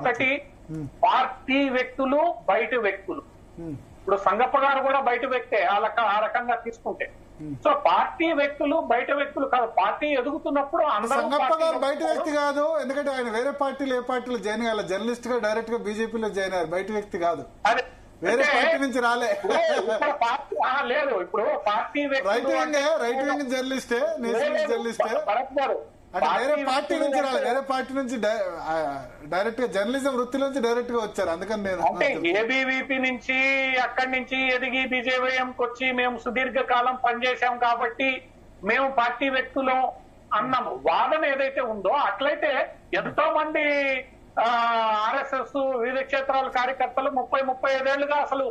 ఒకటి పార్టీ వ్యక్తులు, బయట వ్యక్తులు. ఇప్పుడు సంగప్ప గారు కూడా బయట వ్యక్తే ఆ రకంగా తీసుకుంటే. సో పార్టీ వ్యక్తులు, బయట వ్యక్తులు కాదు. పార్టీ ఎదుగుతున్నప్పుడు సంగప్ప గారు బయట వ్యక్తి కాదు, ఎందుకంటే ఆయన వేరే పార్టీలు ఏ పార్టీలో జాయిన్ కావాలి, జర్నలిస్ట్ గా డైరెక్ట్ గా బీజేపీలో జాయిన్ అయ్యారు. బయట వ్యక్తి కాదు, వేరే పార్టీ నుంచి రాలే. లేదు, ఇప్పుడు పార్టీ రైట్ వింగ్ జర్నలిస్టే, నేషనల్ జర్నలిస్టే, అంటే వేరే పార్టీ నుంచి రాలేదు. వేరే పార్టీ నుంచి డైరెక్ట్ గా జర్నలిజం వృత్తి నుంచి డైరెక్ట్ గా వచ్చారు. అందుకని నేను ఏబీవీపీ నుంచి అక్కడి నుంచి ఎదిగి బీజేపీకి వచ్చి మేము సుదీర్ఘ కాలం పనిచేశాం కాబట్టి మేము పార్టీ వ్యక్తులం అన్నాము వాదన ఏదైతే ఉందో, అట్లయితే ఎంతో మంది ఆర్ఎస్ఎస్ వివిధ క్షేత్రాల కార్యకర్తలు 30-35 ఏళ్లుగా అసలు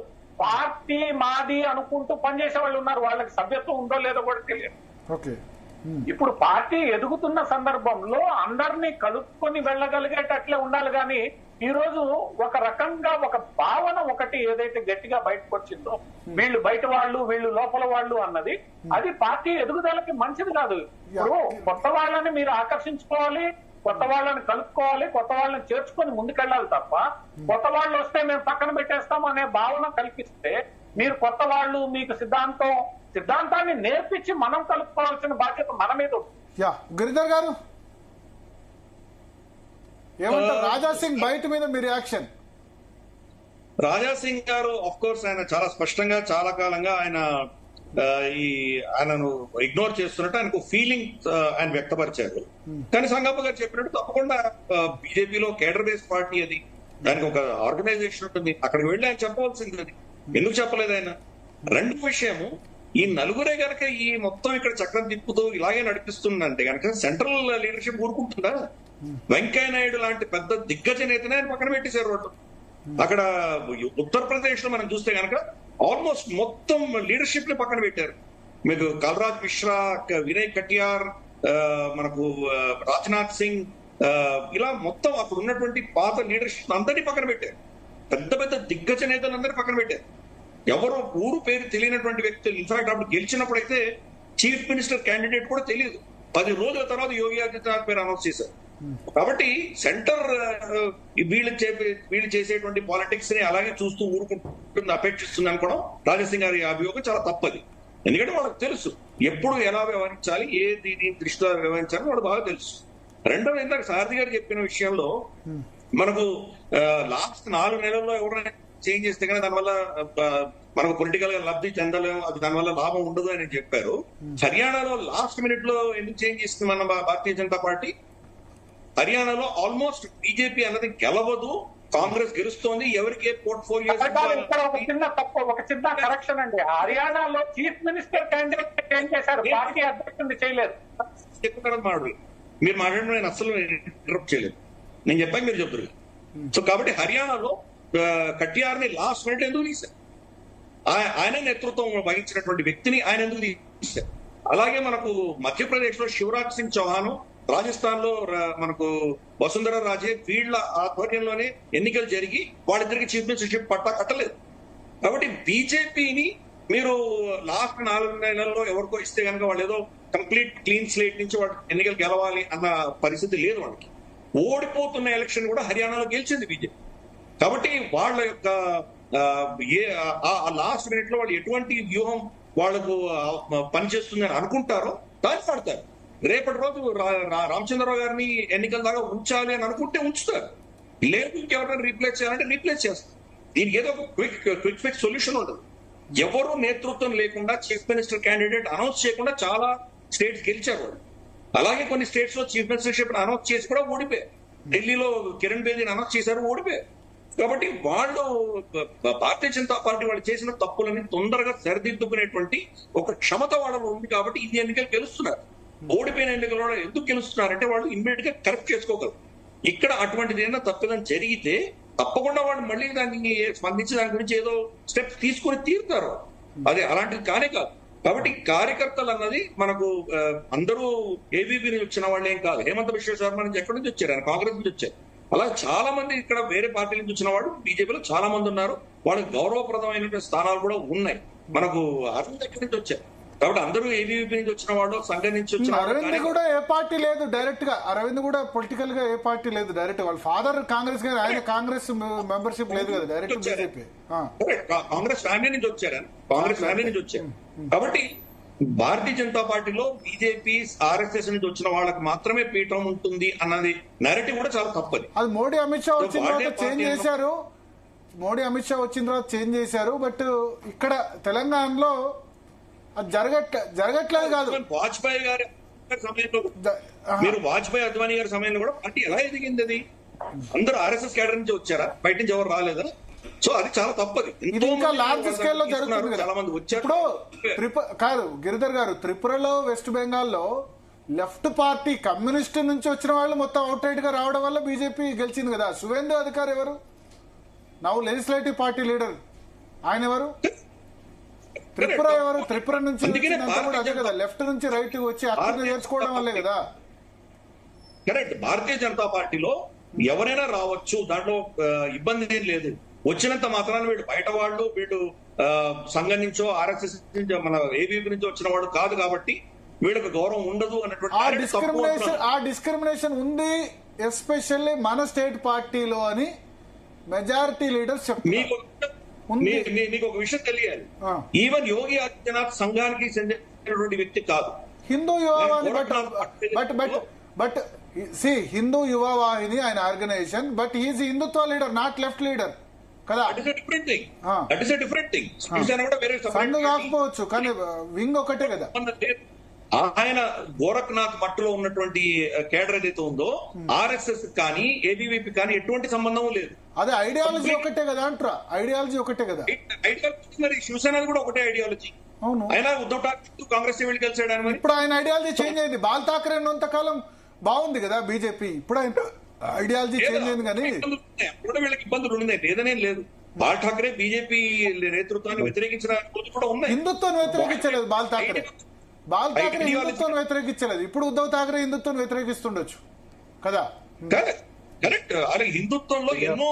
పార్టీ మాది అనుకుంటూ పనిచేసే వాళ్ళు ఉన్నారు. వాళ్ళకి సభ్యత్వం ఉందో లేదో కూడా తెలియదు. ఓకే, ఇప్పుడు పార్టీ ఎదుగుతున్న సందర్భంలో అందరినీ కలుపుకొని వెళ్ళగలిగేటట్లే ఉండాలి. కానీ ఈ రోజు ఒక రకంగా ఒక భావన ఒకటి ఏదైతే గట్టిగా బయటకు వచ్చిందో, వీళ్ళు బయట వాళ్ళు, వీళ్ళు లోపల వాళ్ళు అన్నది, అది పార్టీ ఎదుగుదలకి మంచిది కాదు. ఇప్పుడు కొత్త వాళ్ళని మీరు ఆకర్షించుకోవాలి, కొత్త వాళ్ళని కలుపుకోవాలి, కొత్త వాళ్ళని చేర్చుకొని ముందుకెళ్ళాలి తప్ప కొత్త వాళ్ళు వస్తే మేము పక్కన పెట్టేస్తాం అనే భావన కల్పిస్తే, మీరు కొత్త వాళ్ళు, మీకు సిద్ధాంతాన్ని నేర్పించి మనం కలుపుకోవాల్సిన బాధ్యత మన మీద ఉంది. గిరిధర్ గారు ఏమంటారు? రాజా సింగ్ బయట మీద మీ రియాక్షన్? రాజా సింగ్ గారు ఆఫ్ కోర్స్ ఆయన చాలా స్పష్టంగా చాలా కాలంగా ఆయనను ఇగ్నోర్ చేస్తున్నట్టు ఆయనకు ఫీలింగ్ ఆయన వ్యక్తపరిచారు. కానీ సంగప్ప గారు చెప్పినట్టు తప్పకుండా బీజేపీలో కేడర్ బేస్ పార్టీ అది, దానికి ఒక ఆర్గనైజేషన్ ఉంటుంది. అక్కడికి వెళ్ళి ఆయన చెప్పవలసింది అది, ఎందుకు చెప్పలేదు ఆయన? రెండో విషయము, ఈ నలుగురే గనక ఈ మొత్తం ఇక్కడ చక్రం తిప్పుతూ ఇలాగే నడిపిస్తుందంటే గనక సెంట్రల్ లీడర్షిప్ ఊరుకుంటుందా? వెంకయ్య నాయుడు లాంటి పెద్ద దిగ్గజ నేతనే ఆయన పక్కన పెట్టేశారు వాళ్ళు. అక్కడ ఉత్తరప్రదేశ్ లో మనం చూస్తే గనక ఆల్మోస్ట్ మొత్తం లీడర్షిప్ ని పక్కన పెట్టారు. మీకు కల్రాజ్ మిశ్రా, వినయ్ కటియార్, మనకు రాజ్నాథ్ సింగ్, ఇలా మొత్తం అక్కడ ఉన్నటువంటి పాత లీడర్షిప్ అందరినీ పక్కన పెట్టారు. పెద్ద పెద్ద దిగ్గజ నేతలందరినీ పక్కన పెట్టారు. ఎవరో ఊరు పేరు తెలియనటువంటి వ్యక్తులు. ఇన్ఫాక్ట్ అప్పుడు గెలిచినప్పుడైతే చీఫ్ మినిస్టర్ క్యాండిడేట్ కూడా తెలియదు. 10 రోజుల తర్వాత యోగి ఆదిత్యనాథ్ పేరు అనౌన్స్ చేశారు. కాబట్టి సెంటర్ వీళ్ళు చేసేటువంటి పాలిటిక్స్ ని అలాగే చూస్తూ ఊరుకుంటుంది, అపేక్షిస్తుంది అనుకోవడం రాజాసింగ్ గారి అభియోగం చాలా తప్పది. ఎందుకంటే వాళ్ళకి తెలుసు ఎప్పుడు ఎలా వ్యవహరించాలి, దీని దృష్టిలో వ్యవహరించాలని వాళ్ళు బాగా తెలుసు. రెండవది, ఇందాక సారథి గారు చెప్పిన విషయంలో మనకు లాస్ట్ 4 నెలల్లో ఎవరైనా చేంజ్ చేస్తే కానీ దానివల్ల మనకు పొలిటికల్ గా లబ్ధి చెందలేము, అది దానివల్ల లాభం ఉండదు అని చెప్పారు. హర్యానాలో లాస్ట్ మినిట్ లో ఎందుకు చేంజ్ చేస్తుంది మన భారతీయ జనతా పార్టీ? హర్యానాలో ఆల్మోస్ట్ బీజేపీ అన్నది గెలవదు, కాంగ్రెస్ గెలుస్తోంది. ఎవరికి పోర్ట్ఫోలియో ఒక చిన్న కరెక్షన్ అండి. హర్యానాలో చీఫ్ మినిస్టర్ క్యాండిడేట్ ఏం చేశారు, పార్టీ అధ్యక్షుడిని చేయలేదు. మీరు మాట్లాడిన నేను అసలు ఇంటరప్ట్ చేయలేదు, నేను చెప్పాక మీరు చెప్తారు. సో కాబట్టి హర్యానాలో కటియార్ ని లాస్ట్ మినిట్ ఎందుకు తీశారు? ఆయన నేతృత్వం వహించినటువంటి వ్యక్తిని ఆయన ఎందుకు తీశారు? అలాగే మనకు మధ్యప్రదేశ్ లో శివరాజ్ సింగ్ చౌహాన్, రాజస్థాన్ లో మనకు వసుంధరా రాజే, వీళ్ల ఆధ్వర్యంలోనే ఎన్నికలు జరిగి వాళ్ళిద్దరికి చీఫ్ మినిస్టర్షిప్ పట్టా కట్టలేదు. కాబట్టి బీజేపీని మీరు లాస్ట్ 4 నెలల్లో ఎవరికో ఇస్తే కనుక వాళ్ళు ఏదో కంప్లీట్ క్లీన్ స్లేట్ నుంచి వాళ్ళు ఎన్నికలు గెలవాలి అన్న పరిస్థితి లేదు. వాళ్ళకి ఓడిపోతున్న ఎలక్షన్ కూడా హర్యానాలో గెలిచింది బీజేపీ. కాబట్టి వాళ్ళ యొక్క లాస్ట్ మినిట్ లో వాళ్ళు ఎటువంటి వ్యూహం వాళ్ళకు పనిచేస్తుందని అనుకుంటారో దాన్ని పడతారు. రేపటి రోజు రామచంద్రరావు గారిని ఎన్నికల దాకా ఉంచాలి అని అనుకుంటే ఉంచుతారు, లేదు ఇంకెవరైనా రీప్లేస్ చేయాలంటే రీప్లేస్ చేస్తారు. దీనికి ఏదో ఒక క్విక్ ఫిక్స్ సొల్యూషన్ ఉండదు. ఎవరు నేతృత్వం లేకుండా చీఫ్ మినిస్టర్ క్యాండిడేట్ అనౌన్స్ చేయకుండా చాలా స్టేట్స్ గెలిచారు వాళ్ళు. అలాగే కొన్ని స్టేట్స్ లో చీఫ్ మినిస్టర్షిప్ అనౌన్స్ చేసి కూడా ఓడిపోయారు. ఢిల్లీలో కిరణ్ బేదీని అనౌన్స్ చేశారు, ఓడిపోయారు. కాబట్టి వాళ్ళు భారతీయ జనతా పార్టీ వాళ్ళు చేసిన తప్పులని తొందరగా సరిదిద్దుకునేటువంటి ఒక క్షమత వాళ్ళలో ఉంది. కాబట్టి ఈ ఎన్నికలు గెలుస్తున్నారు. ఓడిపోయిన ఎన్నికల్లో ఎందుకు గెలుస్తున్నారంటే వాళ్ళు ఇమ్మీడియట్ గా కరెక్ట్ చేసుకోగలరు. ఇక్కడ అటువంటిది ఏదైనా తప్పిదం జరిగితే తప్పకుండా వాళ్ళు మళ్ళీ దాన్ని స్పందించి దాని గురించి ఏదో స్టెప్స్ తీసుకొని తీరుతారు. అదే అలాంటిది కానే కాదు. కాబట్టి కార్యకర్తలు అన్నది మనకు అందరూ ఏబీపీ నుంచి వచ్చిన వాళ్ళు ఏం కాదు. హేమంత్ బిశ్వ శర్మ నుంచి ఎక్కడి నుంచి వచ్చారు? ఆయన కాంగ్రెస్ నుంచి వచ్చారు. అలా చాలా మంది ఇక్కడ వేరే పార్టీ నుంచి వచ్చిన వాళ్ళు బీజేపీలో చాలా మంది ఉన్నారు. వాళ్ళకి గౌరవప్రదమైనటువంటి స్థానాలు కూడా ఉన్నాయి. మనకు అరవింద్ ఎక్కడి నుంచి వచ్చారు? కాబట్టి అందరూ ఏబీవీపీ నుంచి వచ్చిన వాళ్ళు, సంఘం నుంచి వచ్చిన వాళ్ళు. అరవింద్ కూడా ఏ పార్టీ లేదు డైరెక్ట్ గా, అరవింద్ కూడా పొలిటికల్ గా ఏ పార్టీ లేదు డైరెక్ట్. వాళ్ళ ఫాదర్ కాంగ్రెస్ గారు, ఆయన కాంగ్రెస్ మెంబర్షిప్ లేదు కదా, డైరెక్ట్ బీజేపీ. కాంగ్రెస్ ఫ్యామిలీ నుంచి వచ్చారు, కాంగ్రెస్ ఫ్యామిలీ నుంచి వచ్చారు. కాబట్టి భారతీయ జనతా పార్టీలో బీజేపీ, ఆర్ఎస్ఎస్ నుంచి వచ్చిన వాళ్ళకి మాత్రమే పీఠం ఉంటుంది అన్నది నెరేటివ్ కూడా చాలా తప్పది. అది మోడీ అమిత్ షా వచ్చిన తర్వాత చేంజ్ చేశారు, మోడీ అమిత్ షా వచ్చిన తర్వాత చేంజ్ చేశారు. బట్ ఇక్కడ తెలంగాణలో అది జరగట్లేదు కాదు. వాజ్పేయి గారి సమయంలో, మీరు వాజ్పేయి అద్వానీ గారి సమయంలో కూడా పార్టీ ఎలా ఎదిగింది? అది అందరూ ఆర్ఎస్ఎస్ క్యాడర్ నుంచి వచ్చారా, బయట నుంచి ఎవరు రాలేదా? సో అది చాలా తప్పది. ఇది ఇంకా లార్జ్ స్కేల్ లో జరుగుతుంది కదా. చాలా మంది వచ్చారు. ఇప్పుడు కాదు గిరిధర్ గారు, త్రిపురలో, వెస్ట్ బెంగాల్లో లెఫ్ట్ పార్టీ కమ్యూనిస్ట్ నుంచి వచ్చిన వాళ్ళు మొత్తం అవుట్ రైట్ గా రావడం వల్ల బీజేపీ గెలిచింది కదా. సువేందు అధికారి ఎవరు? నవ్వు లెజిస్లేటివ్ పార్టీ లీడర్, ఆయన ఎవరు? త్రిపుర ఎవరు? త్రిపుర నుంచి కూడా అదే కదా, లెఫ్ట్ నుంచి రైట్ వచ్చి అక్కడ నేర్చుకోవడం వల్లే కదా. కరెక్ట్. భారతీయ జనతా పార్టీలో ఎవరైనా రావచ్చు, దాంట్లో ఇబ్బంది ఏం లేదు. వచ్చినంత మాత్రాన వీళ్ళు బయట వాళ్ళు, వీళ్ళు సంఘం నుంచో, ఆర్ఎస్ఎస్ నుంచి, మన ఏబీపీ నుంచి వచ్చిన వాడు కాదు కాబట్టి వీళ్ళకి గౌరవం ఉండదు అన్నటువంటి ఆ డిస్క్రిమినేషన్ ఉంది, ఎస్పెషల్లీ మన స్టేట్ పార్టీలో అని మెజారిటీ లీడర్స్ చెప్తున్నారు. మీకు ఒక విషయం తెలియాలి, ఈవెన్ యోగి ఆదిత్యనాథ్ సంఘానికి చెందినటువంటి వ్యక్తి కాదు, హిందూ యువవాహిని. బట్ సి హిందూ యువవాహిని ఆయన organisation, but he is Hindutva leader, not left leader కదా. సంఘం కాకపోవచ్చు కానీ వింగ్ ఒకటే కదా. ఆయన గోరఖ్నాథ్ మట్టులో ఉన్నటువంటి కేడర్ ఏదైతే ఉందో, ఆర్ఎస్ఎస్ కానీ ఏబీవీపీ కానీ ఎటువంటి సంబంధం లేదు. అదే ఐడియాలజీ ఒకటే కదా అంటారా, ఐడియాలజీ ఒకటే కదా. ఐడియాలజీ మరి శివసేన కూడా ఒకటే ఐడియాలజీ. అవును, ఆయన ఉద్ధవ్ ఠాక్రే కాంగ్రెస్ వెళ్ళి కలిసాడు. ఇప్పుడు ఆయన ఐడియాలజీ చేంజ్ అయింది. బాల్ ఠాక్రే ఉన్నంతకాలం బాగుంది కదా బీజేపీ, ఇప్పుడు ఆయన ఐడియాలజీ చేంజ్ అయింది. కానీ కూడా వీళ్ళకి ఇబ్బందులు ఉన్నాయి, లేదనే లేదు. బాల్ ఠాక్రే బీజేపీ నేతృత్వాన్ని వ్యతిరేకించిన రోజు కూడా ఉన్నాయి. హిందుత్వాన్ని వ్యతిరేకించలేదు బాల్ ఠాక్రే, బాల్ ఠాక్రే హిందుత్వాన్ని వ్యతిరేకించలేదు. ఇప్పుడు ఉద్ధవ్ ఠాక్రే హిందుత్వాన్ని వ్యతిరేకిస్తుండొచ్చు కదా. కరెక్ట్. అలాగే హిందుత్వంలో ఎన్నో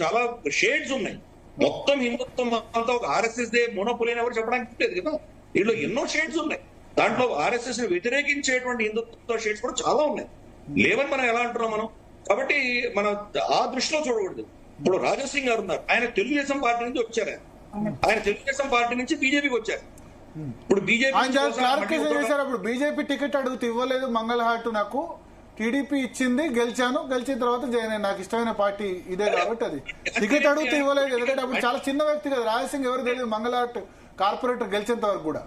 చాలా షేడ్స్ ఉన్నాయి. మొత్తం హిందుత్వం అంతా ఒక ఆర్ఎస్ఎస్ దే మోనోపోలీ అని ఎవరు చెప్పడానికి లేదు కదా. దీంట్లో ఎన్నో షేడ్స్ ఉన్నాయి. దాంట్లో ఆర్ఎస్ఎస్ ని వ్యతిరేకించేటువంటి హిందుత్వ షేడ్స్ కూడా చాలా ఉన్నాయి. లేవని మనం ఎలా అంటున్నాం మనం. కాబట్టి మనం ఆ దృష్టిలో చూడకూడదు. ఇప్పుడు రాజాసింగ్ గారు ఉన్నారు, ఆయన తెలుగుదేశం పార్టీ నుంచి వచ్చారు. ఆయన తెలుగుదేశం పార్టీ నుంచి బీజేపీకి వచ్చారు. ఇప్పుడు బీజేపీ క్లారిఫికేషన్ చేశారు. అప్పుడు బీజేపీ టికెట్ అడుగుతూ ఇవ్వలేదు మంగళహాట్, నాకు టీడీపీ ఇచ్చింది, గెలిచాను, గెలిచిన తర్వాత నాకు ఇష్టమైన పార్టీ ఇదే కాబట్టి అది టికెట్ అడుగుతూ ఇవ్వలేదు. ఎందుకంటే అప్పుడు చాలా చిన్న వ్యక్తి కదా రాజాసింగ్, ఎవరు తెలియదు మంగళహాట్ కార్పొరేటర్ గెలిచేంత వరకు కూడా.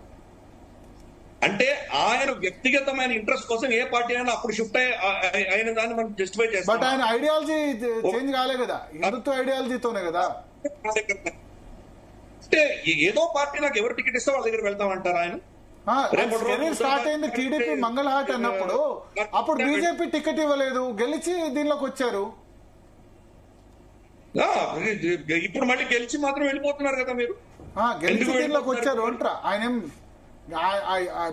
అంటే ఆయన వ్యక్తిగతమైన ఇంట్రెస్ట్ కోసం ఏ పార్టీ అయినా అప్పుడు షిఫ్ట్ అయిన దాన్ని మనం జస్టిఫై చేస్తాం. బట్ ఆయన ఐడియాలజీ చేంజ్ కాలే కదా, హిందుత్వ ఐడియాలజీతోనే కదా. అంటే ఏదో పార్టీ నాకు ఎవరు టికెట్ ఇస్తే వాళ్ళ దగ్గర వెళ్తామంటారు ఆయన. స్టార్ట్ అయింది టీడీపీ మంగళహాట్ అన్నప్పుడు, అప్పుడు బీజేపీ టికెట్ ఇవ్వలేదు, గెలిచి దీనిలోకి వచ్చారు. ఇప్పుడు మళ్ళీ గెలిచి మాత్రం వెళ్ళిపోతున్నారు కదా మీరు. గెలిచి దీనిలోకి వచ్చారు అంటారా. ఆయన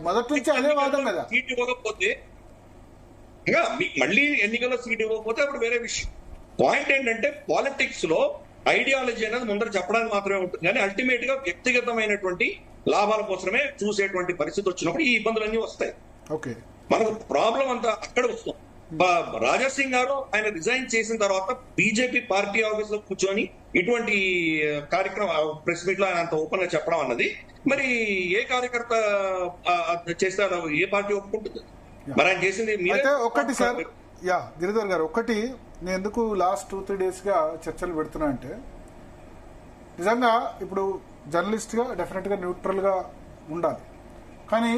మొదటి నుంచి అదే వాదం కదా. సీట్ ఇవ్వకపోతే మళ్ళీ ఎన్నికల్లో సీట్ ఇవ్వకపోతే అప్పుడు వేరే విషయం. పాయింట్ ఏంటంటే పాలిటిక్స్ లో ఐడియాలజీ అనేది ముందర చెప్పడానికి మాత్రమే ఉంటుంది, కానీ అల్టిమేట్ గా వ్యక్తిగతమైనటువంటి లాభాల కోసమే చూసేటువంటి పరిస్థితి వచ్చినప్పుడు ఈ ఇబ్బందులన్నీ వస్తాయి. మనకు ప్రాబ్లం అంతా అక్కడ వస్తుంది. రాజాసింగ్ గారు ఆయన రిజైన్ చేసిన తర్వాత బీజేపీ పార్టీ ఆఫీస్ లో కూర్చొని ఇటువంటి కార్యక్రమం ప్రెస్ మీట్ లో ఆయన అంత ఓపెన్ గా చెప్పడం అన్నది మరి ఏ కార్యకర్త చేస్తారో, ఏ పార్టీ ఒప్పుకుంటుంది? మరి ఆయన చేసింది ఒకటి సార్. గిరిధర్ గారు, ఒకటి నేను ఎందుకు లాస్ట్ 2-3 days గా చర్చలు పెడుతున్నా అంటే, నిజంగా ఇప్పుడు జర్నలిస్ట్ గా డెఫినెట్ గా న్యూట్రల్ గా ఉండాలి. కానీ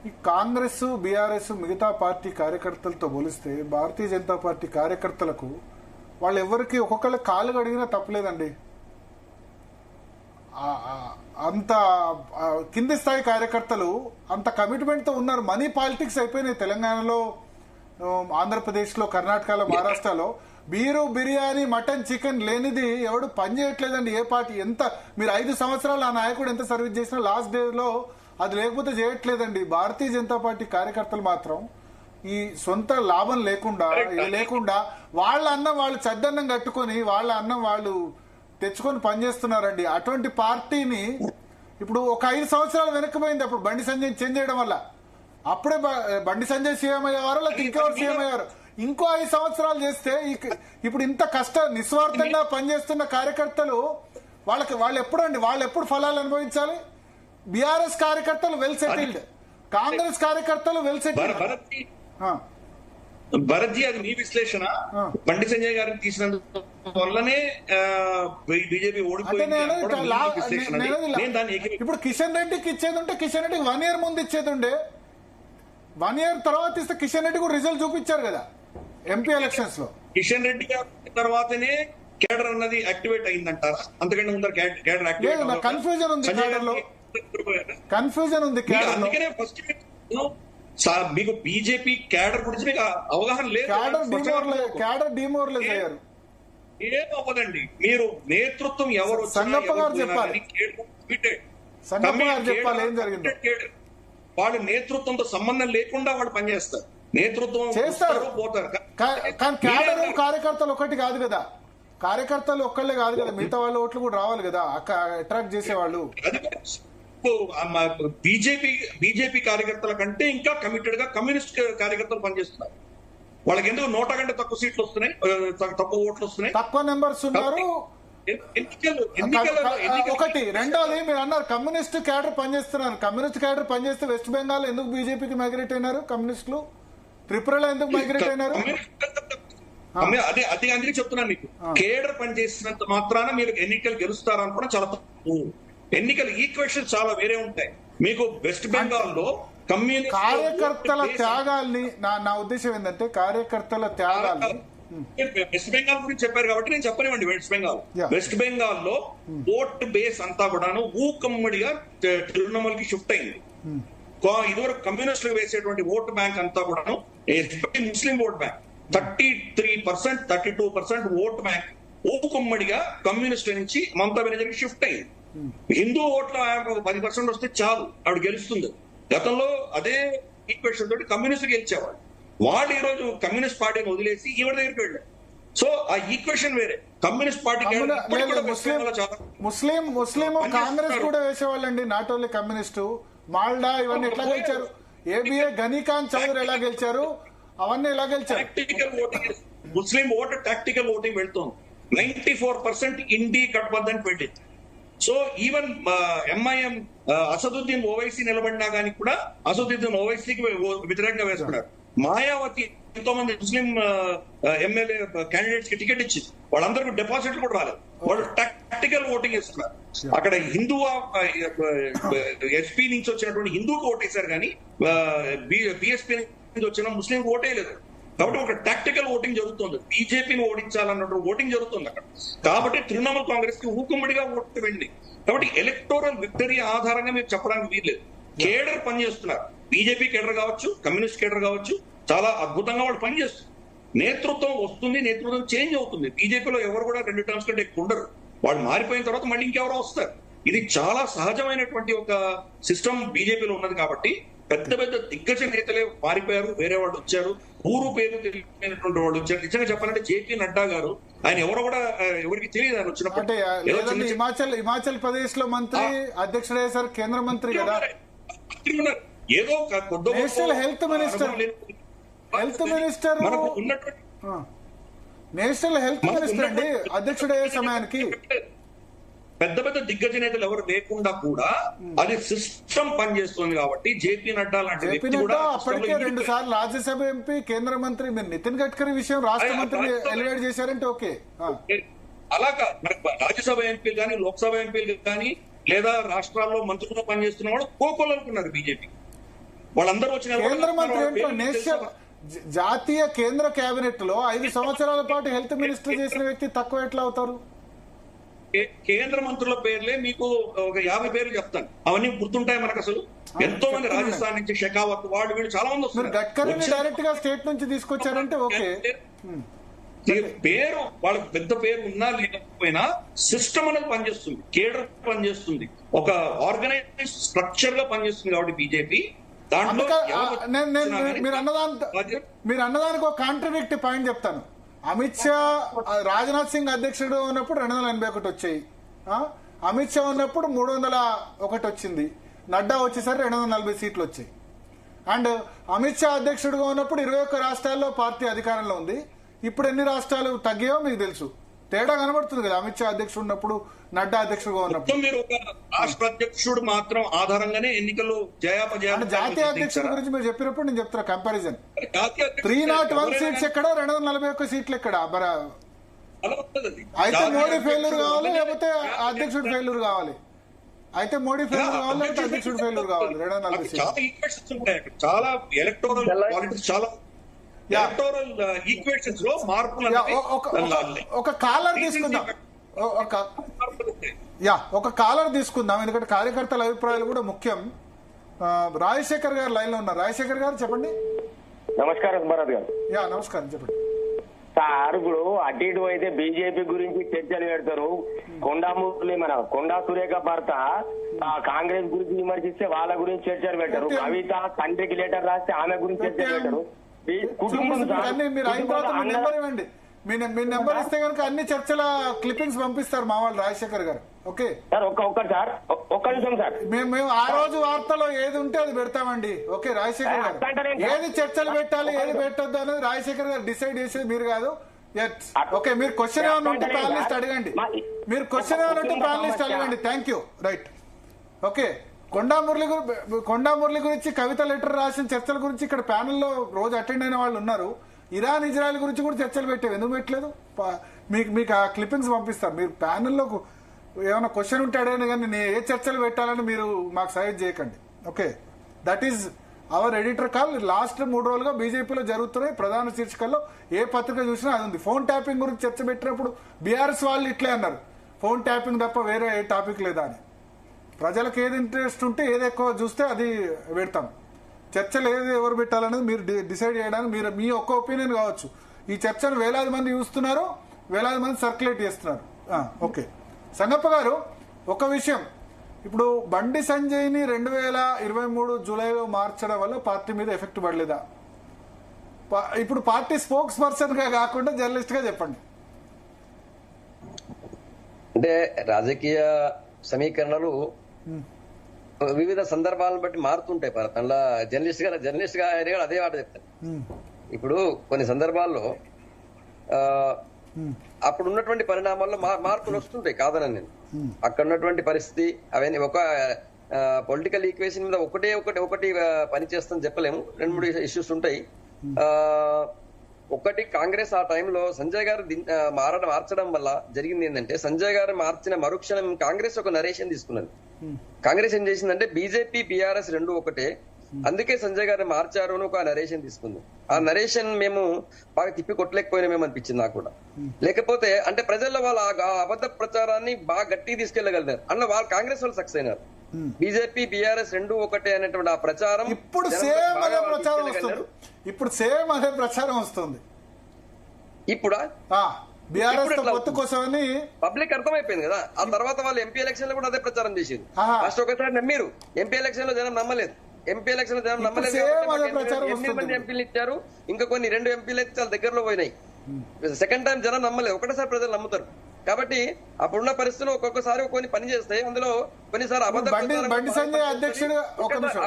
ఈ కాంగ్రెస్, బీఆర్ఎస్, మిగతా పార్టీ కార్యకర్తలతో పోలిస్తే భారతీయ జనతా పార్టీ కార్యకర్తలకు వాళ్ళు ఎవరికి ఒక్కొక్కళ్ళ కాలు కడిగినా తప్పలేదండి. అంత కింది స్థాయి కార్యకర్తలు అంత కమిట్మెంట్ తో ఉన్నారు. మనీ పాలిటిక్స్ అయిపోయినాయి తెలంగాణలో, ఆంధ్రప్రదేశ్ లో, కర్ణాటకలో, మహారాష్ట్రలో. బీరు, బిర్యానీ, మటన్, చికెన్ లేనిది ఎవడు పని చేయట్లేదండి ఏ పార్టీ. ఎంత మీరు 5 సంవత్సరాలు ఆ నాయకుడు ఎంత సర్వీస్ చేసినా లాస్ట్ డే లో అది లేకపోతే చేయట్లేదండి. భారతీయ జనతా పార్టీ కార్యకర్తలు మాత్రం ఈ సొంత లాభం లేకుండా, ఇది లేకుండా వాళ్ళ అన్నం వాళ్ళు చద్దన్నం కట్టుకొని వాళ్ళ అన్నం వాళ్ళు తెచ్చుకొని పనిచేస్తున్నారండి. అటువంటి పార్టీని ఇప్పుడు ఒక 5 సంవత్సరాలు వెనక్కిపోయింది అప్పుడు బండి సంజయ్ చేంజ్ చేయడం వల్ల. అప్పుడే బండి సంజయ్ సీఎం అయ్యేవారు, లేకపోతే ఇంకెవరు సీఎం అయ్యారు. ఇంకో 5 సంవత్సరాలు చేస్తే ఇప్పుడు ఇంత నిస్వార్థంగా పనిచేస్తున్న కార్యకర్తలు వాళ్ళు ఎప్పుడు ఫలాలు అనుభవించాలి? బీఆర్ఎస్ కార్యకర్తలు వెల్ సెటిల్డ్, కాంగ్రెస్ కార్యకర్తలు వెల్ సెటిల్డ్. భరత్జీ, అది మీ విశ్లేషణ. బండి సంజయ్ గారిని తీసినందు వల్లనే బీజేపీ ఓడిపోయింది. ఇప్పుడు కిషన్ రెడ్డికి ఇచ్చేది ఉంటే కిషన్ రెడ్డికి 1 year ముందు ఇచ్చేది ఉండే, 1 year తర్వాత ఇస్తే కిషన్ రెడ్డి కూడా రిజల్ట్ చూపించారు కదా ఎంపీ ఎలక్షన్స్ లో. కిషన్ రెడ్డి గారి తర్వాతనే కేడర్ అన్నది యాక్టివేట్ అయిందంటారా? అంతకంటే ముందర కేడర్ యాక్టివేట్ కన్ఫ్యూజన్ ఉంది కేడర్ లో, కన్ఫ్యూజన్ ఉంది కేడర్ లో. అందుకనే ఫస్ట్ మీకు బీజేపీ కేడర్ గురించి మీకు అవగాహన లేదు. కేడర్ డిమోరలైజ్ అయ్యారు. ఏం అవ్వదండి, మీరు నేతృత్వం ఎవరు సంగప్ప గారు చెప్పాలి, సంగప్ప గారు చెప్పాలి ఏం జరిగింది. వాళ్ళు నేతృత్వంతో సంబంధం లేకుండా వాళ్ళు పనిచేస్తారు, నేతృత్వం చేస్తారు, పోతారు. కానీ కేడర్ కార్యకర్తలు ఒకటి కాదు కదా, కార్యకర్తలు ఒక్కళ్ళే కాదు కదా, మిగతా వాళ్ళ ఓట్లు కూడా రావాలి కదా అట్రాక్ట్ చేసేవాళ్ళు. బీజేపీ కార్యకర్తల కంటే ఇంకా కమిటెడ్ గా కమ్యూనిస్ట్ కార్యకర్తలు పనిచేస్తున్నారు. వాళ్ళకి ఎందుకు 100 కంటే తక్కువ సీట్లు వస్తున్నాయి, తక్కువ ఓట్లు వస్తున్నాయి, తక్కువ నెంబర్స్ ఉన్నారు. ఒకటి. రెండోది మీరు అన్నారు కమ్యూనిస్ట్ క్యాడర్ పనిచేస్తున్నారు. కమ్యూనిస్ట్ క్యాడర్ పనిచేస్తే వెస్ట్ బెంగాల్ ఎందుకు బీజేపీకి మైగ్రేట్ అయినారు కమ్యూనిస్టులు? త్రిపురలో ఎందుకు మైగ్రేట్ అయినారు? అదే అందుకే చెప్తున్నాను మీకు, కేడర్ పనిచేసినంత మాత్రాన మీరు ఎన్నికలు గెలుస్తారనుకోవడం చాలా తప్పు. ఎన్నికల ఈక్వేషన్ చాలా వేరే ఉంటాయి. మీకు వెస్ట్ బెంగాల్ లో కార్యకర్తల త్యాగాల్ని, నా ఉద్దేశం ఏంటంటే కార్యకర్తల త్యాగాల్ని, వెస్ట్ బెంగాల్ గురించి చెప్పారు కాబట్టి నేను చెప్పనివ్వండి. వెస్ట్ బెంగాల్ లో ఓట్ బేస్ అంతా కూడాను ఊకమ్మడిగా తృణమూల్ కి షిఫ్ట్ అయింది. ఇదివరకు కమ్యూనిస్టులు వేసేటువంటి ఓటు బ్యాంక్ అంతా కూడాను Muslim vote bank 33%, 32% vote bank ఊకమ్మడిగా కమ్యూనిస్టుల నుంచి మమతా బెనర్జీకి షిఫ్ట్ అయింది. హిందూ ఓట్ల 10% వస్తే చాలు, ఆవిడ గెలుస్తుంది. గతంలో అదే ఈక్వేషన్ తోటి కమ్యూనిస్ట్ గెలిచేవాడు. వాళ్ళు ఈ రోజు కమ్యూనిస్ట్ పార్టీని వదిలేసి ఈవిడ దగ్గరికి వెళ్ళారు. సో ఆ ఈక్వేషన్ వేరే. కమ్యూనిస్ట్ పార్టీ ముస్లిం కాంగ్రెస్ కూడా వేసేవాళ్ళండి, నాట్ ఓన్లీ కమ్యూనిస్టు. మాల్డా ఇవన్నీ ఎట్లా గెలిచారు? ఏబిఏ గనీకాంత్ చౌదరి ఎలా గెలిచారు? అవన్నీ ఎలా గెలిచారు? ముస్లిం ఓటు టాక్టికల్ ఓటింగ్ వెళ్తుంది. 94% ఇండి గఠబంధన్ వెళ్ళింది. So even MIM Asaduddin Owaisi నిలబడినా కానీ కూడా అసదుద్దీన్ ఓవైసీకి వ్యతిరేకంగా వేసుకున్నారు. మాయావతి ఎంతో మంది ముస్లిం ఎమ్మెల్యే క్యాండిడేట్స్ కి టికెట్ ఇచ్చింది, వాళ్ళందరికీ డిపాజిట్లు కూడా రాలేదు. వాళ్ళు టాక్టికల్ ఓటింగ్ చేస్తున్నారు. అక్కడ హిందూ ఎస్పీ నుంచి వచ్చినటువంటి హిందూకి ఓటేశారు కానీ బిఎస్పీ నుంచి వచ్చిన ముస్లింకి ఓటేయలేదు. కాబట్టి ఒక టాక్టికల్ ఓటింగ్ జరుగుతుంది. బీజేపీని ఓడించాలన్నట్టు ఓటింగ్ జరుగుతుంది అక్కడ. కాబట్టి తృణమూల్ కాంగ్రెస్ కి ఊకమ్మడిగా ఓటు వెళ్ళింది. కాబట్టి ఎలక్టోరల్ విక్టరీ ఆధారంగా మీరు చెప్పడానికి వీల్లేదు. కేడర్ పనిచేస్తున్నారు. బీజేపీ కేడర్ కావచ్చు, కమ్యూనిస్ట్ కేడర్ కావచ్చు, చాలా అద్భుతంగా వాళ్ళు పనిచేస్తారు. నేతృత్వం వస్తుంది, నేతృత్వం చేంజ్ అవుతుంది. బీజేపీలో ఎవరు కూడా 2 టర్మ్స్ కంటే ఎక్కువ ఉండరు. వాళ్ళు మారిపోయిన తర్వాత మళ్ళీ ఇంకెవరో వస్తారు. ఇది చాలా సహజమైనటువంటి ఒక సిస్టమ్ బీజేపీలో ఉన్నది. కాబట్టి పెద్ద పెద్ద దిగ్గజ నేతలే మారిపోయారు, వేరే వాళ్ళు వచ్చారు, ఊరు పేరు తెలియనటువంటి వాళ్ళు వచ్చారు. నిజంగా చెప్పాలంటే జేపీ నడ్డా గారు, ఆయన ఎవరో కూడా ఎవరికి తెలియదు ఆయన వచ్చినప్పుడు. హిమాచల్ ప్రదేశ్ లో మంత్రి, అధ్యక్షుడు సార్, కేంద్ర మంత్రి కదా, ఏదో national health minister national health minister అండి అధ్యక్షుడయ్యే సమయానికి. పెద్ద పెద్ద దిగ్గజ నేతలు ఎవరు లేకుండా కూడా అది సిస్టమ్ పనిచేస్తుంది. కాబట్టి జేపీ నడ్డా లాంటి వ్యక్తి కూడా అప్పటికే 2 సార్లు రాజ్యసభ ఎంపీ, కేంద్ర మంత్రి. మీరు నితిన్ గడ్కరీ విషయం రాష్ట్ర మంత్రి ఎలివేట్ చేశారంటే ఓకే. అలాగా రాజ్యసభ ఎంపీలు కానీ, లోక్సభ ఎంపీలు కానీ, లేదా రాష్ట్రాల్లో మంత్రులుగా పనిచేస్తున్న వాళ్ళు కోకొలనుకున్నారు బీజేపీ. వాళ్ళందరూ వచ్చిన కేంద్ర మంత్రి ఏంటో జాతీయ కేంద్ర కేబినెట్ లో 5 సంవత్సరాల పాటు హెల్త్ మినిస్టర్ చేసిన వ్యక్తి తక్కువ ఎట్లా అవుతారు? కేంద్ర మంత్రుల పేర్లే మీకు ఒక 50 పేర్లు చెప్తాను, అవన్నీ గుర్తుంటాయి మనకు. అసలు ఎంతో మంది రాజస్థాన్ నుంచి, షెకావత్, వాళ్ళు వీళ్ళు చాలా మంది వస్తారు. గడ్కరీని డైరెక్ట్ గా స్టేట్ నుంచి తీసుకొచ్చారంటే ఓకే. పేరు వాళ్ళకి పెద్ద పేరు ఉన్నా లేకపోయినా సిస్టమ్ అనేది పనిచేస్తుంది, కేడర్ పనిచేస్తుంది, ఒక ఆర్గనైజ్ స్ట్రక్చర్ గా పనిచేస్తుంది. కాబట్టి బీజేపీ దాంట్లో మీరు అన్నదానికి ఒక కాంట్రడిక్ట్ పాయింట్ చెప్తాను. అమిత్ షా, రాజ్నాథ్ సింగ్ అధ్యక్షుడు ఉన్నప్పుడు 281 వచ్చాయి. అమిత్ షా ఉన్నప్పుడు 301 వచ్చింది, నడ్డా వచ్చేసరికి 240 సీట్లు వచ్చాయి. అండ్ అమిత్ షా అధ్యక్షుడిగా ఉన్నప్పుడు 21 రాష్ట్రాల్లో పార్టీ అధికారంలో ఉంది. ఇప్పుడు ఎన్ని రాష్ట్రాలు తగ్గాయో మీకు తెలుసు. తేడా కనబడుతుంది కదా అమిత్ షా అధ్యక్షుడు ఉన్నప్పుడు, నడ్డా అధ్యక్షుడుగా ఉన్నప్పుడు. మీరు ఒక రాష్ట్ర అధ్యక్షుడు మాత్రం ఆధారంగానే ఎన్నికల్లో జయాపజయాలు. జాతీయ అధ్యక్షుడి గురించి మీరు చెప్పినప్పుడు నేను చెప్తున్నా కంపారిజన్. 301 సీట్స్ ఎక్కడ, 241 సీట్లు ఎక్కడ? అయితే మోడీ ఫెయిల్యూర్ కావాలి, లేకపోతే అధ్యక్షుడు ఫెయిల్యూర్ కావాలి. అయితే మోడీ ఫెయిల్యూర్ కావాలి, లేకపోతే అధ్యక్షుడు ఫెయిల్యూర్ కావాలి. 240 చాలా ఈక్వేషన్స్ ఉంటాయి అక్కడ, చాలా ఎలక్టోరల్ పాలిటిక్స్, చాలా ఎలక్టోరల్ ఈక్వేషన్స్ లో మార్పులు. ఒక కాలర్ తీసుకుందాం, ఒక కాలర్ తీసుకుందాం, ఎందుకంటే కార్యకర్తల అభిప్రాయాలు కూడా ముఖ్యం. రాజశేఖర్ గారు లైన్ లో ఉన్నారు. రాజశేఖర్ గారు చెప్పండి. నమస్కారం భరత్ గారు. నమస్కారం, చెప్పండి సార్. ఇప్పుడు అటు ఇటు అయితే బీజేపీ గురించి చర్చలు పెడతారు. కొండా సురేఖ భర్త కాంగ్రెస్ గురించి విమర్శిస్తే వాళ్ళ గురించి చర్చలు పెట్టారు. కవిత తండ్రికి లెటర్ రాస్తే ఆమె గురించి చర్చలు పెట్టారు. కుటుంబం మీరు అయిన తర్వాత మీ నెంబర్ ఇవ్వండి. మీ నెంబర్ ఇస్తే కనుక అన్ని చర్చల క్లిప్పింగ్స్ పంపిస్తారు మా వాళ్ళు రాజశేఖర్ గారు. ఓకే సార్, ఒక్క నిమిషం సార్. మేము ఆ రోజు వార్తలో ఏది ఉంటే అది పెడతామండి. ఓకే రాజశేఖర్ గారు, ఏది చర్చలు పెట్టాలి ఏది పెట్టొద్దు అనేది రాజశేఖర్ గారు డిసైడ్ చేసేది మీరు కాదు. ఓకే, మీరు క్వశ్చన్ ఏమైనా ఉంటే ప్యానలిస్ట్ అడగండి. మీరు క్వశ్చన్ ఏమైనా ఉంటే ప్యానలిస్ట్ అడగండి. Thank you. రైట్. ఓకే, కొండా మురళి గురించి కవిత లెటర్ రాసిన చర్చల గురించి ఇక్కడ ప్యానెల్లో రోజు అటెండ్ అయిన వాళ్ళు ఉన్నారు. ఇరాన్ ఇజ్రాయెల్ గురించి కూడా చర్చలు పెట్టేవి, ఎందుకు పెట్టలేదు? మీకు ఆ క్లిప్పింగ్స్ పంపిస్తారు. మీరు ప్యానెల్లో ఏమైనా క్వశ్చన్ ఉంటే అడగండి, కానీ నేను ఏ చర్చలు పెట్టాలని మీరు మాకు సజెస్ట్ చేయకండి. Okay, that is our editor call. Last 3 రోజులుగా బీజేపీలో జరుగుతున్నాయి ప్రధాన శీర్షికల్లో ఏ పత్రిక చూసినా అది ఉంది. ఫోన్ ట్యాపింగ్ గురించి చర్చ పెట్టినప్పుడు బీఆర్ఎస్ వాళ్ళు ఇట్లే అన్నారు, ఫోన్ ట్యాపింగ్ తప్ప వేరే ఏ టాపిక్ లేదా అని. ప్రజలకు ఏది ఇంట్రెస్ట్ ఉంటే ఏది ఎక్కువ చూస్తే అది పెడతాం. చర్చలు ఏది ఎవరు పెట్టాలనేది మీరు డిసైడ్ చేయడానికి మీరు మీ ఒక్క ఒపీనియన్ కావచ్చు. ఈ చర్చను వేలాది మంది చూస్తున్నారు, వేలాది మంది సర్క్యులేట్ చేస్తున్నారు. ఓకే, సంగప్ప గారు ఒక విషయం, ఇప్పుడు బండి సంజయ్ని 2023 జూలైలో మార్చడం వల్ల పార్టీ మీద ఎఫెక్ట్ పడలేదా? ఇప్పుడు పార్టీ స్పోక్స్ పర్సన్ గా కాకుండా జర్నలిస్ట్ గా చెప్పండి. అంటే రాజకీయ సమీకరణలు వివిధ సందర్భాలను బట్టి మారుతుంటాయి. అందులో జర్నలిస్ట్ గా ఆయన కూడా అదే మాట చెప్తాను. ఇప్పుడు కొన్ని సందర్భాల్లో అప్పుడు ఉన్నటువంటి పరిణామాల్లో మార్పులు వస్తుంటాయి, కాదనని నేను. అక్కడ ఉన్నటువంటి పరిస్థితి అవన్నీ ఒక పొలిటికల్ ఈక్వేషన్ మీద ఒకటి పని చేస్తాను చెప్పలేము. 2-3 ఇష్యూస్ ఉంటాయి. ఒకటి, కాంగ్రెస్ ఆ టైంలో సంజయ్ గారు మార్చడం వల్ల జరిగింది ఏంటంటే, సంజయ్ గారు మార్చిన మరుక్షణం కాంగ్రెస్ ఒక నరేషన్ తీసుకున్నది. కాంగ్రెస్ ఏం చేసిందంటే బీజేపీ బీఆర్ఎస్ 2 ఒకటే, అందుకే సంజయ్ గారు మార్చారు అని ఒక నరేషన్ తీసుకుంది. ఆ నరేషన్ మేము బాగా తిప్పి కొట్టలేకపోయినా అనిపించింది నాకు కూడా. లేకపోతే అంటే ప్రజల్లో వాళ్ళ అబద్ధ ప్రచారాన్ని బాగా గట్టిగా తీసుకెళ్లగలిగారు అన్న వాళ్ళు కాంగ్రెస్ వాళ్ళు సక్సెస్ అయినారు. బీజేపీ బీఆర్ఎస్ 2 ఒకటే అనేటువంటి ఆ ప్రచారం ఇప్పుడు సేమ్ అదే ప్రచారం వస్తుంది. ఇప్పుడా కోసమని పబ్లిక్ అర్థమైపోయింది కదా. ఆ తర్వాత వాళ్ళు ఎంపీ ఎలక్షన్ లో కూడా అదే ప్రచారం చేసేది. ఫస్ట్ ఒకసారి నమ్మారు, ఎంపీ ఎలక్షన్ లో జనం నమ్మలేదు. ఎంపీ ఎలక్షన్ లో జనం నమ్మలేదు. 8 మంది ఎంపీలు ఇచ్చారు, ఇంకా కొన్ని 2 ఎంపీలు అయితే చాలా దగ్గరలో పోయినాయి. సెకండ్ టైం జనం నమ్మలేదు, ఒకటేసారి ప్రజలు నమ్ముతారు. కాబట్టి అప్పుడున్న పరిస్థితులు ఒక్కొక్కసారి కొన్ని పని చేస్తాయి. అందులో కొన్నిసారి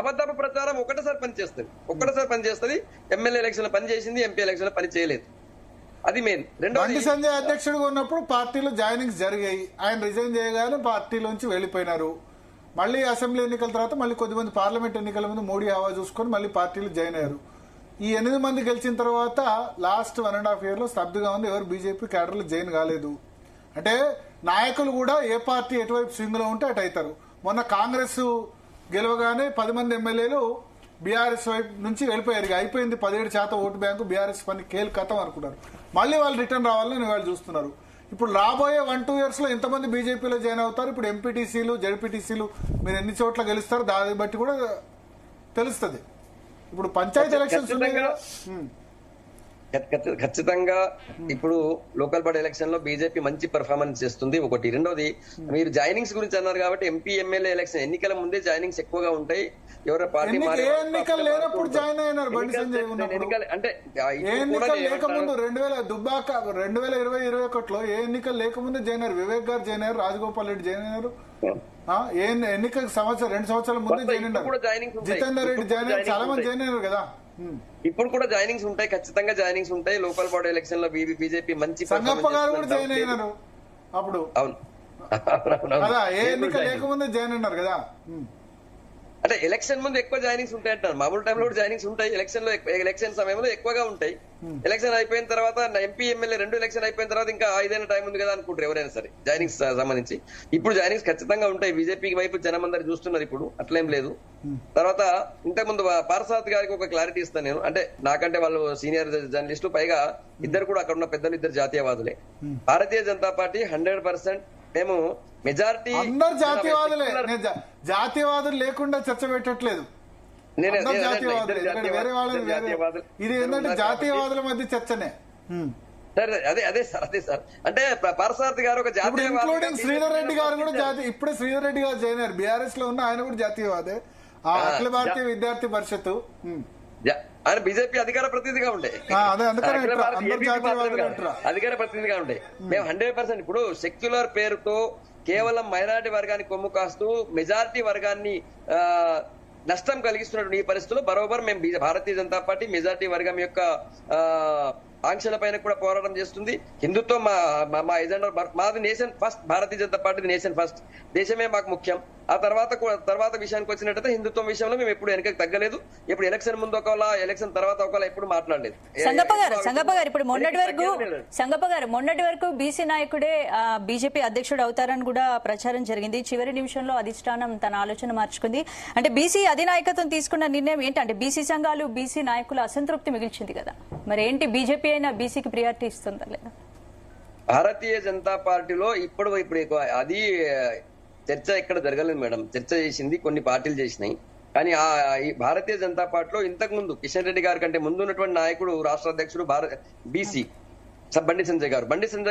అబద్ధపు ప్రచారం ఒకటేసారి పనిచేస్తుంది. ఎమ్మెల్యే ఎలక్షన్ లో పనిచేసింది, ఎంపీ ఎలక్షన్ లో పని చేయలేదు. అది మెయిన్. బండి సంజయ్ అధ్యక్షుడిగా ఉన్నప్పుడు పార్టీలో జాయినింగ్స్ జరిగాయి. ఆయన రిజైన్ చేయగానే పార్టీలోంచి వెళ్లిపోయినారు. మళ్ళీ అసెంబ్లీ ఎన్నికల తర్వాత మళ్ళీ కొద్దిమంది పార్లమెంట్ ఎన్నికల ముందు మోడీ హవా చూసుకొని మళ్ళీ పార్టీలో జాయిన్ అయ్యారు. ఈ 8 మంది గెలిచిన తర్వాత లాస్ట్ 1.5 year లో స్తబ్దుగా ఉంది. ఎవరు బీజేపీ క్యాడర్లు జాయిన్ కాలేదు. అంటే నాయకులు కూడా ఏ పార్టీ ఎటువైపు స్వింగ్ లో ఉంటే అటు అవుతారు. మొన్న కాంగ్రెస్ గెలవగానే 10 మంది ఎమ్మెల్యేలు బీఆర్ఎస్ వైపు నుంచి వెళ్ళిపోయారు. అయిపోయింది, 17% ఓటు బ్యాంకు బీఆర్ఎస్ పని కేల్ కథం అనుకున్నారు. మళ్ళీ వాళ్ళు రిటర్న్ రావాలని వాళ్ళు చూస్తున్నారు. ఇప్పుడు రాబోయే 1-2 years లో ఎంతమంది బీజేపీలో జాయిన్ అవుతారు, ఇప్పుడు ఎంపీటీసీలు జడ్పీటీసీలు మీరు ఎన్ని చోట్ల గెలుస్తారు దాన్ని బట్టి కూడా తెలుస్తుంది. ఇప్పుడు పంచాయతీ ఎలక్షన్స్ ఉన్నాయి కదా. ఖచ్చితంగా ఇప్పుడు లోకల్ బాడీ ఎలక్షన్ లో బీజేపీ మంచి పర్ఫార్మెన్స్ చేస్తుంది ఒకటి. రెండోది, మీరు జాయినింగ్స్ గురించి అన్నారు కాబట్టి ఎంపీ ఎమ్మెల్యే ఎలక్షన్ ఎన్నికల ముందే జాయినింగ్స్ ఎక్కువగా ఉంటాయి. ఎవరో పార్టీ ఎన్నికలు లేనప్పుడు జాయిన్ అయినారు బండి సంజయ్ ఎన్నికలు అంటే ఏ ఎన్నికలు లేకముందు 2021లో ఏ ఎన్నికలు లేకముందే జాయిన్ అయ్యారు. వివేక్ గారు జాయిన్ అయ్యారు, రాజగోపాల్ రెడ్డి జాయిన్ అయ్యారు. ఎన్నికలకు 2 సంవత్సరాల ముందే జాయిన్ అయ్యారు. జితేందర్ రెడ్డి జాయిన్ అయ్యారు, చాలా మంది జాయిన్ అయ్యారు కదా. ఇప్పుడు కూడా జాయినింగ్స్ ఉంటాయి, ఖచ్చితంగా జాయినింగ్స్ ఉంటాయి. లోకల్ బాడీ ఎలక్షన్ లో బీజేపీ మంచి సంగప్ప గారు కూడా జాయిన్ అయినారు అప్పుడు. అవును కదా, ఏ ఎన్నిక లేకముందే జాయిన్ అయినారు కదా. అంటే ఎలక్షన్ ముందు ఎక్కువ జాయినింగ్స్ ఉంటాయి అంటారు. మామూలు టైంలో కూడా జాయినింగ్స్ ఉంటాయి, ఎలక్షన్ సమయంలో ఎక్కువగా ఉంటాయి. ఎలక్షన్ అయిపోయిన తర్వాత ఎంపీ ఎమ్మెల్యే 2 ఎలక్షన్ అయిపోయిన తర్వాత ఇంకా 5 ఏళ్ళ టైం ఉంది కదా అనుకుంటారు ఎవరైనా సరే జాయినింగ్స్ సంబంధించి. ఇప్పుడు జాయినింగ్స్ ఖచ్చితంగా ఉంటాయి. బీజేపీ వైపు జనం అందరు చూస్తున్నారు ఇప్పుడు, అట్లేం లేదు. తర్వాత ఇంతకుముందు పార్సారథి గారికి ఒక క్లారిటీ ఇస్తాను నేను. అంటే నాకంటే వాళ్ళు సీనియర్ జర్నలిస్టు, పైగా ఇద్దరు కూడా అక్కడ ఉన్న పెద్దలు ఇద్దరు జాతీయవాదులే. భారతీయ జనతా పార్టీ 100% మేము మెజారిటీ అందరు జాతీయవాదులే. జాతీయవాదులు లేకుండా చర్చ పెట్టట్లేదు. వేరే వాళ్ళని ఇది ఏంటంటే జాతీయవాదుల మధ్య చర్చనే. అదే సార్ అంటే పార్సారథి గారు ఒక జాతీయ, ఇంక్లూడింగ్ శ్రీధర్ రెడ్డి గారు కూడా ఇప్పుడే శ్రీధర్ రెడ్డి గారు జాయిన్ అయ్యారు. బీఆర్ఎస్ లో ఉన్న ఆయన కూడా జాతీయవాదే. అఖిల భారతీయ విద్యార్థి పరిషత్ ఆయన బీజేపీ అధికార ప్రతినిధిగా ఉండే, అధికార ప్రతినిధిగా ఉండే. మేము 100% ఇప్పుడు సెక్యులర్ పేరుతో కేవలం మైనారిటీ వర్గాన్ని కొమ్ము కాస్తూ మెజారిటీ వర్గాన్ని నష్టం కలిగిస్తున్నటువంటి ఈ పరిస్థితుల్లో బరోబర్ మేము భారతీయ జనతా పార్టీ మెజారిటీ వర్గం యొక్క ఆంక్షల పైన కూడా పోరాటం చేస్తుంది. హిందుత్వం మా ఎజెండా, మాది nation first. Bharatiya Janata party nation first, దేశమే మాకు ముఖ్యం. ఆ తర్వాత విషయానికి వచ్చినట్టయితే హిందుత్వం విషయంలో మేము ఎప్పుడు వెనకకి తగ్గలేదు. ఇప్పుడు ఎలక్షన్ ముందు ఒకవేళ, ఎలక్షన్ తర్వాత ఒకవేళ ఎప్పుడు మాట్లాడలేదు. సంగప్ప గారు ఇప్పుడు మొన్నటి వరకు బీసీ నాయకుడే బీజేపీ అధ్యక్షుడు అవుతారని కూడా ప్రచారం జరిగింది. చివరి నిమిషంలో అధిష్టానం తన ఆలోచన మార్చుకుంది. అంటే బీసీ అధినాయకత్వం తీసుకున్న నిర్ణయం ఏంటంటే బీసీ సంఘాలు, బీసీ నాయకుల అసంతృప్తి మిగిల్చింది కదా. మరి ఏంటి, బీజేపీ అయినా బీసీకి ప్రియారిటీ ఇస్తుందా లేదా? భారతీయ జనతా పార్టీలో ఇప్పుడు అది చర్చ ఎక్కడ జరగలేదు మేడం. చర్చ చేసింది కొన్ని పార్టీలు చేసినాయి, కానీ ఈ భారతీయ జనతా పార్టీలో ఇంతకు ముందు కిషన్ రెడ్డి గారి కంటే ముందు ఉన్నటువంటి నాయకుడు, రాష్ట్ర అధ్యక్షుడు బీసీ బండి సంజయ్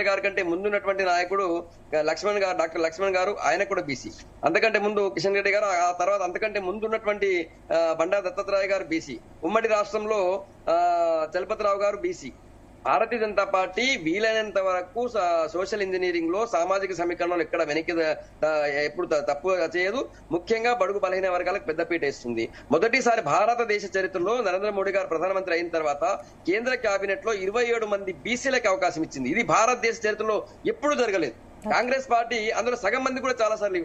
గారి కంటే ముందున్నటువంటి నాయకుడు డాక్టర్ లక్ష్మణ్ గారు, ఆయన కూడా బీసీ. అంతకంటే ముందు కిషన్ రెడ్డి గారు, ఆ తర్వాత అంతకంటే ముందు ఉన్నటువంటి బండా దత్తాత్రేయ గారు బీసీ. ఉమ్మడి రాష్ట్రంలో చలపతిరావు గారు బీసీ. భారతీయ జనతా పార్టీ వీలైనంత వరకు సోషల్ ఇంజనీరింగ్ లో, సామాజిక సమీకరణలో ఎక్కడ వెనక్కి ఎప్పుడు తప్పు చేయదు. ముఖ్యంగా బడుగు బలహీన వర్గాలకు పెద్దపీట ఇస్తుంది. మొదటిసారి భారతదేశ చరిత్రలో నరేంద్ర మోడీ గారు ప్రధానమంత్రి అయిన తర్వాత కేంద్ర కేబినెట్ లో 27 మంది బీసీలకు అవకాశం ఇచ్చింది. ఇది భారతదేశ చరిత్రలో ఎప్పుడు జరగలేదు. కాంగ్రెస్ పార్టీ అందులో సగం మంది కూడా చాలా సార్లు,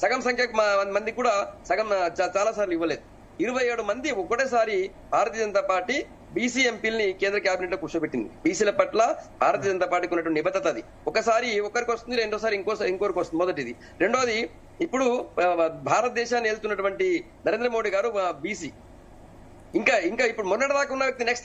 సగం సంఖ్య మంది కూడా చాలా సార్లు ఇవ్వలేదు. 27 మంది ఒకటేసారి భారతీయ జనతా పార్టీ బీసీ ఎంపీలని కేంద్ర కేబినెట్ లో కూర్చోబెట్టింది. బీసీల పట్ల భారతీయ జనతా పార్టీకి ఉన్నటువంటి నిబద్ధత అది. ఒకసారి ఒకరికి వస్తుంది, రెండోసారి ఇంకొకరికి వస్తుంది. మొదటిది. రెండోది, ఇప్పుడు భారతదేశాన్ని వెళ్తున్నటువంటి నరేంద్ర మోడీ గారు బీసీ. ఇంకా ఇప్పుడు మొన్నటి దాకా ఉన్న వ్యక్తి నెక్స్ట్